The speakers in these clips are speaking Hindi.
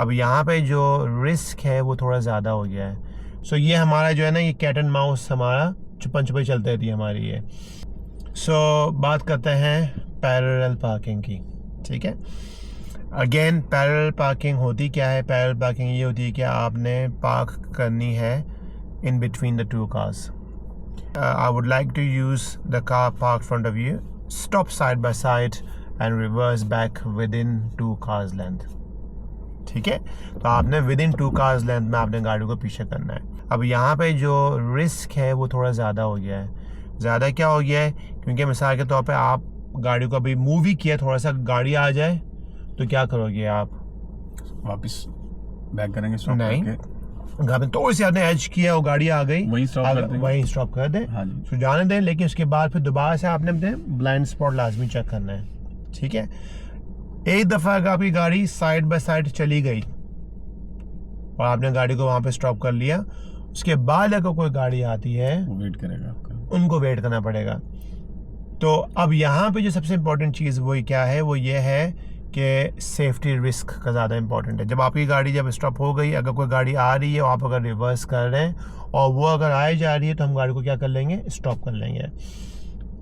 अब यहाँ पे जो रिस्क है वो थोड़ा ज़्यादा हो गया है। सो ये हमारा जो है ना, ये कैट एंड माउस हमारा छुपन छुपाई चलती रहती है हमारी ये। सो बात करते हैं पैरेलल पार्किंग की, ठीक है। अगेन पैरेलल पार्किंग होती क्या है? पैरेलल पार्किंग ये होती है कि आपने पार्क करनी है in between the two cars. I would like to use the car parked in front of you, stop side by side and reverse back within 2 cars length। ठीक है, तो आपने within 2 cars length में आपने गाड़ी को पीछे करना है। अब यहाँ पे जो रिस्क है वो थोड़ा ज़्यादा हो गया है। ज़्यादा क्या हो गया है? क्योंकि मिसाल के तौर पे आप गाड़ी को अभी मूव ही किया, थोड़ा सा गाड़ी आ जाए तो क्या करोगे आप? वापस बैक करेंगे? स्टॉप नहीं, करके थोड़ी सी आपने एज किया, वो गाड़ी आ गई, वहीं स्टॉप कर दें, हाँ जी। तो जाने दें। लेकिन उसके बाद फिर दोबारा से आपने अपने ब्लाइंड स्पॉट लाजमी चेक करना है, ठीक है। एक दफ़ा अगर आपकी गाड़ी साइड बाय साइड चली गई और आपने गाड़ी को वहाँ पे स्टॉप कर लिया, उसके बाद अगर कोई गाड़ी आती है वो वेट करेगा आपका, उनको वेट करना पड़ेगा। तो अब यहाँ पे जो सबसे इम्पोर्टेंट चीज़ वो क्या है? वो ये है कि सेफ्टी रिस्क का ज़्यादा इंपॉर्टेंट है। जब आपकी गाड़ी जब स्टॉप हो गई, अगर कोई गाड़ी आ रही है और आप अगर रिवर्स कर रहे हैं और वो अगर आए जा रही है, तो हम गाड़ी को क्या कर लेंगे? स्टॉप कर लेंगे।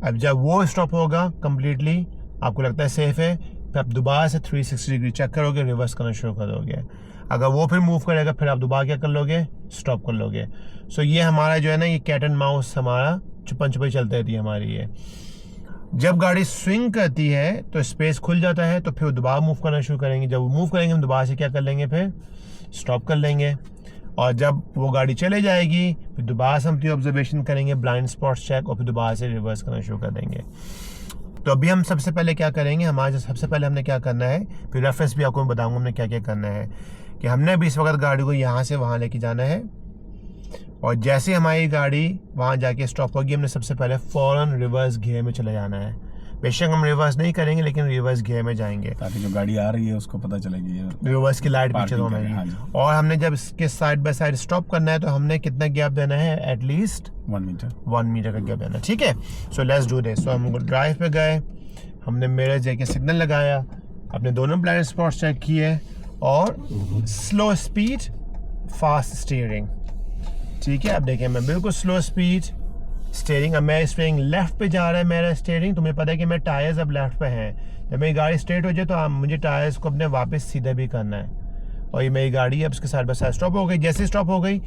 अब जब वो स्टॉप होगा कम्प्लीटली, आपको लगता है सेफ़ है, फिर आप दोबारा से 360 डिग्री चेक करोगे, रिवर्स करना शुरू कर दोगे। अगर वो फिर मूव करेगा, फिर आप दोबारा क्या कर लोगे? स्टॉप कर लोगे। सो ये हमारा जो है ना, ये कैट एंड माउस हमारा छुपन छुपाई चलती रहती है हमारी ये। जब गाड़ी स्विंग करती है तो स्पेस खुल जाता है, तो फिर दोबारा मूव करना शुरू करेंगे। जब वो मूव करेंगे, हम दोबारा से क्या कर लेंगे? फिर स्टॉप कर लेंगे। और जब वो गाड़ी चले जाएगी, फिर दोबारा से हम ऑब्जर्वेशन करेंगे, ब्लाइंड स्पॉट्स चेक, और फिर दोबारा से रिवर्स करना शुरू कर देंगे। तो अभी हम सबसे पहले क्या करेंगे? हमारे सबसे पहले हमने क्या करना है, फिर रेफरेंस भी आपको बताऊंगा हमने क्या क्या करना है। कि हमने अभी इस वक्त गाड़ी को यहाँ से वहाँ लेके जाना है, और जैसे हमारी गाड़ी वहाँ जाके स्टॉप होगी, हमने सबसे पहले फ़ौरन रिवर्स गियर में चले जाना है। बेशक हम रिवर्स नहीं करेंगे, लेकिन रिवर्स गियर में जाएंगे, ताकि जो गाड़ी आ रही है उसको पता चलेगी रिवर्स की लाइट पीछे होगी। और हमने जब इसके साइड बाय साइड स्टॉप करना है, तो हमने कितना गैप देना है? एटलीस्ट 1 मीटर का गैप देना है, ठीक है। So let's do this. So हम ड्राइव पे गए, हमने मिरर जाके सिग्नल लगाया, अपने दोनों ब्लाइंड स्पॉट्स चेक किए, और स्लो स्पीड फास्ट स्टीयरिंग, ठीक है। अब देखिए, मैं बिल्कुल स्लो स्पीड स्टीयरिंग, अब मेरा स्टीयरिंग लेफ्ट पे जा रहा है। मेरा स्टीयरिंग, तुम्हें पता है कि मेरे टायर्स अब लेफ्ट पे हैं। जब मेरी गाड़ी स्ट्रेट हो जाए, तो मुझे टायर्स को अपने वापस सीधा भी करना है। और ये मेरी गाड़ी अब उसके साइड बाय साइड स्टॉप हो गई। जैसे स्टॉप हो गई,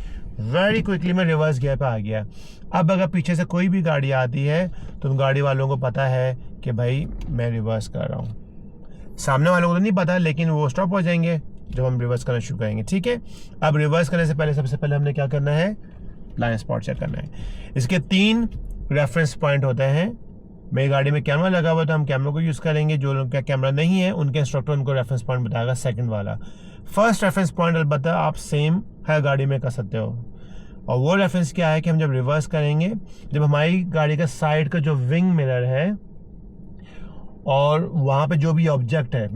वेरी क्विकली मैं रिवर्स गियर पे आ गया। अब अगर पीछे से कोई भी गाड़ी आती है, तो उन गाड़ी वालों को पता है कि भाई मैं रिवर्स कर रहा हूँ। सामने वालों को तो नहीं पता, लेकिन वो स्टॉप हो जाएंगे जब हम रिवर्स करना शुरू करेंगे, ठीक है। अब रिवर्स करने से पहले सबसे पहले हमने क्या करना है? ब्लाइंड स्पॉट चेक करना है। इसके 3 रेफरेंस पॉइंट होते हैं। मेरी गाड़ी में कैमरा लगा हुआ है, तो हम कैमरा को यूज़ करेंगे। जो लोगों का कैमरा नहीं है, उनके इंस्ट्रक्टर उनको रेफरेंस पॉइंट बताएगा, सेकंड वाला। फर्स्ट रेफरेंस पॉइंट अलबत्ता आप सेम हर गाड़ी में कर सकते हो। और वो रेफरेंस क्या है कि हम जब रिवर्स करेंगे, जब हमारी गाड़ी का साइड का जो विंग मिरर है, और वहाँ पे जो भी ऑब्जेक्ट है,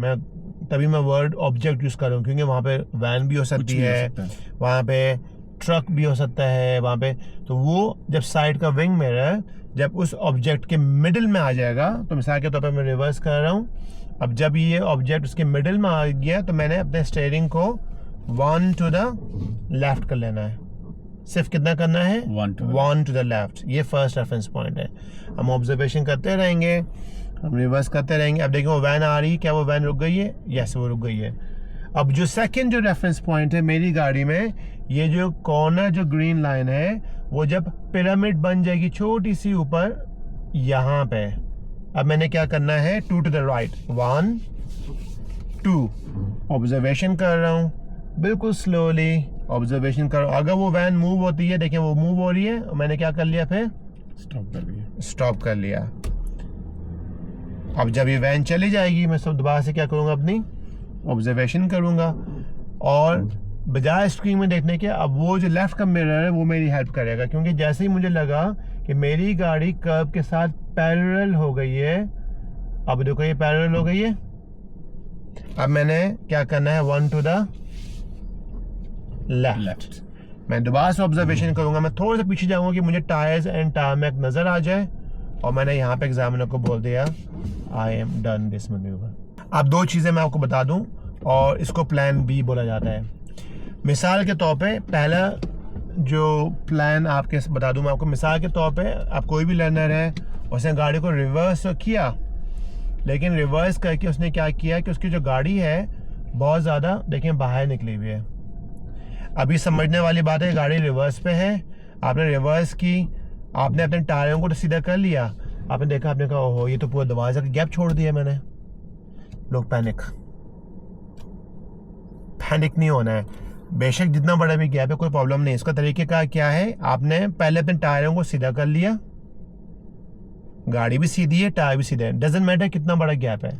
तभी मैं वर्ड ऑब्जेक्ट यूज़ कर रहा हूँ, क्योंकि वहाँ पे वैन भी हो सकती है, वहाँ पे ट्रक भी हो सकता है वहाँ पे। तो वो जब साइड का विंग मिरर जब उस ऑब्जेक्ट के मिडिल में आ जाएगा, तो मिसाल के तौर पे मैं रिवर्स कर रहा हूँ। अब जब ये ऑब्जेक्ट उसके मिडिल में आ गया, तो मैंने अपने स्टीयरिंग को 1 टू द लेफ्ट कर लेना है। सिर्फ कितना करना है? 1 टू द लेफ्ट। ये फर्स्ट रेफरेंस पॉइंट है। हम ऑब्जर्वेशन करते रहेंगे, हम रिवर्स करते रहेंगे। अब देखिए, वो वैन आ रही है, क्या वो वैन रुक गई है? यस, वो रुक गई है। अब जो सेकंड जो रेफरेंस पॉइंट है मेरी गाड़ी में, ये जो कॉर्नर जो ग्रीन लाइन है, वो जब पिरामिड बन जाएगी छोटी सी ऊपर यहाँ पे, अब मैंने क्या करना है? 2 टू द राइट, 1 2। ऑब्जर्वेशन कर रहा हूँ, बिल्कुल स्लोली ऑब्जर्वेशन कर। अगर वो वैन मूव होती है, देखिए वो मूव हो रही है, मैंने क्या कर लिया? फिर स्टॉप कर लिया। अब जब ये वैन चली जाएगी, मैं सब दोबारा से क्या करूँगा? अपनी ऑब्जर्वेशन करूँगा, और बजाय स्क्रीन में देखने के, अब वो जो लेफ्ट का मिरर है वो मेरी हेल्प करेगा। क्योंकि जैसे ही मुझे लगा कि मेरी गाड़ी कर्व के साथ पैरेलल हो गई है, अब देखो ये पैरेलल हो गई है, अब मैंने क्या करना है? 1 टू द लेफ्ट। मैं दोबारा से ऑब्जर्वेशन करूँगा, मैं थोड़ा सा पीछे जाऊँगा कि मुझे टायर्स एंड टारमैक नज़र आ जाए, और मैंने यहाँ पे एग्जामिनर को बोल दिया I am done this manoeuvre. अब 2 चीज़ें मैं आपको बता दूँ। और इसको प्लान बी बोला जाता है। मिसाल के तौर पे पहला जो प्लान आपके बता दूं मैं आपको, मिसाल के तौर पे आप कोई भी लर्नर है, उसने गाड़ी को रिवर्स तो किया, लेकिन रिवर्स करके उसने क्या किया कि उसकी जो गाड़ी है बहुत ज़्यादा देखिए बाहर निकली हुई है। अभी समझने वाली बात है, गाड़ी रिवर्स पे है, आपने रिवर्स की, आपने अपने टायरों को तो सीधा कर लिया, आपने देखा, आपने कहा ओहो ये तो पूरा दरवाज़ा का गैप छोड़ दिया मैंने। लोग पैनिक नहीं होना है, बेशक जितना बड़ा भी गैप है कोई प्रॉब्लम नहीं। इसका तरीके का क्या है, आपने पहले अपने टायरों को सीधा कर लिया, गाड़ी भी सीधी है, टायर भी सीधे है, डजेंट मैटर कितना बड़ा गैप है।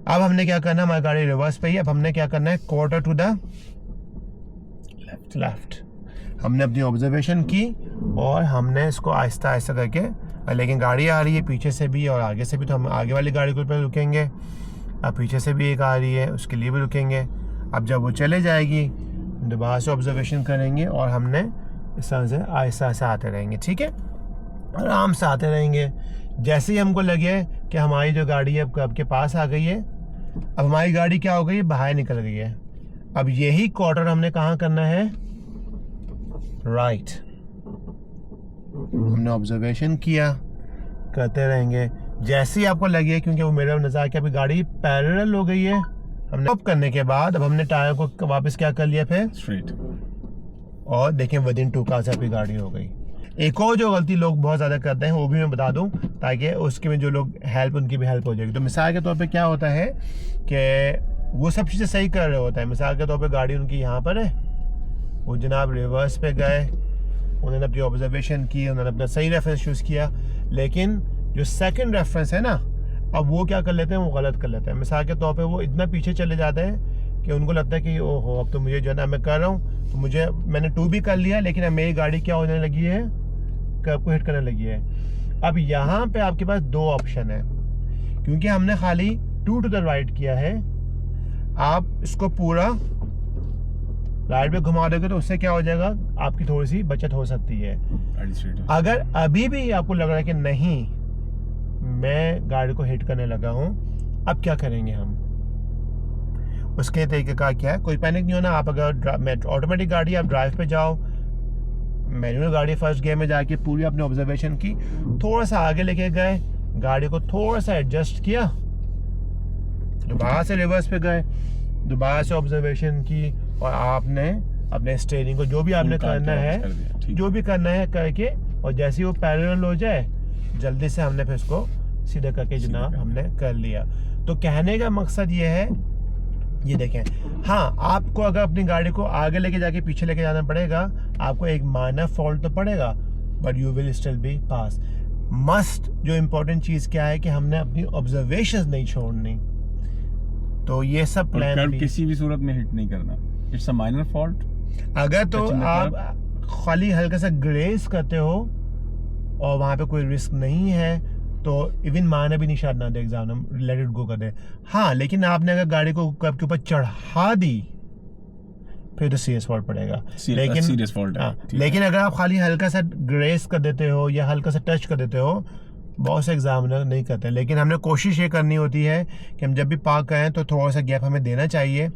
अब हमने क्या करना है, हमारी गाड़ी रिवर्स पे ही, अब हमने क्या करना है, क्वार्टर टू द लेफ्ट। हमने अपनी ऑब्जर्वेशन की और हमने इसको आहिस्ता आहिस्ता करके, लेकिन गाड़ी आ रही है पीछे से भी और आगे से भी, तो हम आगे वाली गाड़ी को पे रुकेंगे। अब पीछे से भी एक आ रही है, उसके लिए भी रुकेंगे। अब जब वो चले जाएगी दोबारा से ऑब्जर्वेशन करेंगे और हमने इस तरह से आहिस्ता आहिस्ता आते रहेंगे, ठीक है, आराम से आते रहेंगे। जैसे ही हमको लगे कि हमारी जो गाड़ी है अब के पास आ गई है, अब हमारी गाड़ी क्या हो गई है, बाहर निकल गई है। अब यही क्वार्टर हमने कहाँ करना है, राइट। हमने ऑब्जर्वेशन किया, करते रहेंगे। जैसे ही आपको लगे, क्योंकि वो मेरा नज़र कि अभी गाड़ी पैरेलल हो गई है, हमने स्टॉप करने के बाद अब हमने टायर को वापस क्या कर लिया फिर स्ट्रेट, और देखें विदिन 2 का से आपकी गाड़ी हो गई। एक और जो गलती लोग बहुत ज़्यादा करते हैं वो भी मैं बता दूं, ताकि उसके में जो लोग हेल्प, उनकी भी हेल्प हो जाएगी। तो मिसाल के तौर पे क्या होता है कि वो सब चीज़ें सही कर रहे होता है। मिसाल के तौर पे गाड़ी उनकी यहाँ पर है, वो जनाब रिवर्स पे गए, उन्होंने अपनी ऑब्जर्वेशन की, उन्होंने अपना सही रेफरेंस चूज़ किया, लेकिन जो सेकंड रेफरेंस है ना, अब वो क्या कर लेते हैं, वो गलत कर लेते हैं। मिसाल के तौर पे वो इतना पीछे चले जाते हैं कि उनको लगता है कि ओहो अब तो मुझे जो है ना, मैं कर रहा हूँ, तो मैंने 2 भी कर लिया, लेकिन अब मेरी गाड़ी क्या होने लगी है, कर्ब को हिट करने लगी है। अब यहाँ पे आपके पास 2 ऑप्शन है, क्योंकि हमने खाली 2 टू द राइट किया है। आप इसको पूरा राइट पे घुमा दोगे तो उससे क्या हो जाएगा, आपकी थोड़ी सी बचत हो सकती है। अगर अभी भी आपको लग रहा है कि नहीं मैं गाड़ी को हिट करने लगा हूं, अब क्या करेंगे हम, उसके तरीके का क्या है, कोई पैनिक नहीं होना। आप अगर ऑटोमेटिक गाड़ी, आप ड्राइव पे जाओ, मैनुअल गाड़ी फर्स्ट गियर में जाके पूरी अपनी ऑब्जर्वेशन की, थोड़ा सा आगे लेके गए, गाड़ी को थोड़ा सा एडजस्ट किया, दोबारा से रिवर्स पे गए, दोबारा से ऑब्जर्वेशन की, और आपने अपने स्टीयरिंग को जो भी आपने करना है, जो भी करना है करके, और जैसे ही वो पैरेलल हो जाए जल्दी से हमने फिर इसको सीधा करके जनाब हमने कर लिया। तो कहने का मकसद ये है, ये देखें, हाँ आपको अगर अपनी गाड़ी को आगे लेके जाके पीछे लेके जाना पड़ेगा, आपको एक माइनर फॉल्ट तो पड़ेगा, but you will still be pass. Must जो इम्पोर्टेंट चीज़ क्या है कि हमने अपनी ऑब्जर्वेशंस नहीं छोड़नी। तो ये सब प्लान किसी भी सूरत में हिट नहीं करना, इट्स अ माइनर फॉल्ट। अगर तो आप खाली हल्का सा ग्रेस करते हो और वहाँ पे कोई रिस्क नहीं है, तो इवन माना भी निशान ना दे एग्जाम, लेट इट गो कर दे। हाँ, लेकिन आपने अगर गाड़ी को कर्ब के ऊपर चढ़ा दी फिर तो सीरियस फॉल्ट पड़ेगा। लेकिन सीरियस फॉल्ट है। लेकिन अगर आप खाली हल्का सा ग्रेस कर देते हो या हल्का सा टच कर देते हो, बहुत से एग्जामिनर नहीं करते। लेकिन हमने कोशिश ये करनी होती है कि हम जब भी पार्क करें तो थोड़ा सा गैप हमें देना चाहिए,